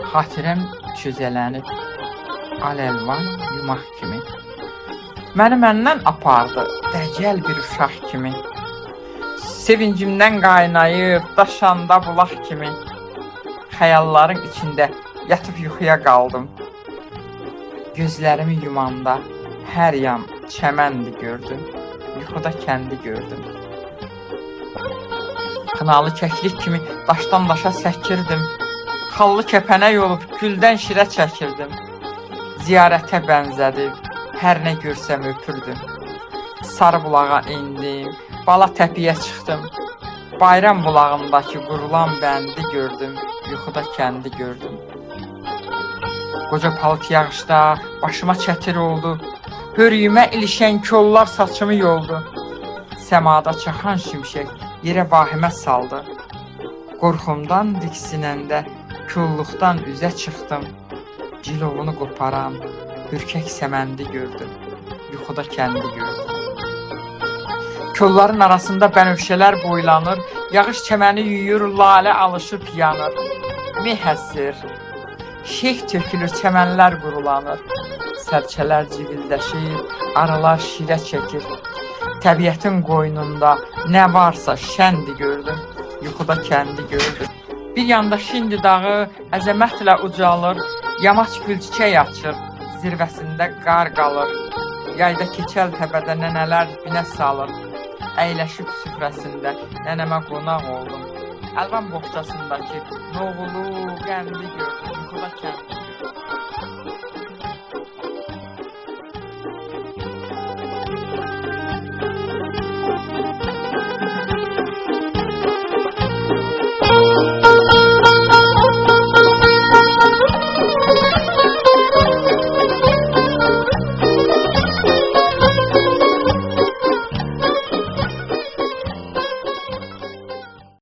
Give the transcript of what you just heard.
Xatirəm cüzələnib aləlvan yumaq kimi. Məni məndən apardı dəcəl bir uşaq kimi. Sevincimdən qaynayıb daşanda bulaq kimi. Xəyalların içində yatıb yuxuya qaldım. Gözlərimi yumanda hər yan çəməndi gördüm. Yuxuda kəndi gördüm. Xınalı kəklik kimi daşdan daşa səkirdim. Xallı kəpənək olub güldən şirə çəkirdim. Ziyarətə bənzədi, hər nə görsəm öpürdüm. Sarı bulağa indim, bala təpiyə çıxdım. Bayram bulağındakı qurulan bəndi gördüm. Yuxuda kəndi gördüm. Qoca palıt yağışda başıma çətir oldu. Hörüyümə ilişən kollar saçımı yoldu. Səmada çaxan şimşək yerə vahimə saldı. Qorxumdan diksinəndə kolluqdan üzə çıxdım. Cilovunu qoparan ürkək səməndi gördüm. Yuxuda kəndi gördüm. Kolların arasında bənövşələr boylanır. Yağış çəməni yuyur, lalə alışıb yanır. Meh əsir, şeyh tökülür, çəmənlər qurulanır. Sərçələr civildəşir, arılar şirə çəkir. Təbiətin qoynunda nə varsa şəndi gördüm. Yuxuda kəndi gördüm. Bir yanda Şindi dağı əzəmətlə ucalır. Yamaç gülçiçək açır, zirvəsində qar qalır. Yayda keçəl təpədə nənələr binə salır. Əyləşib süfrəsində nənəmə qonaq oldum. Əlvan boğçasındakı noğulu qəndi gördüm. Yuxuda kəndi.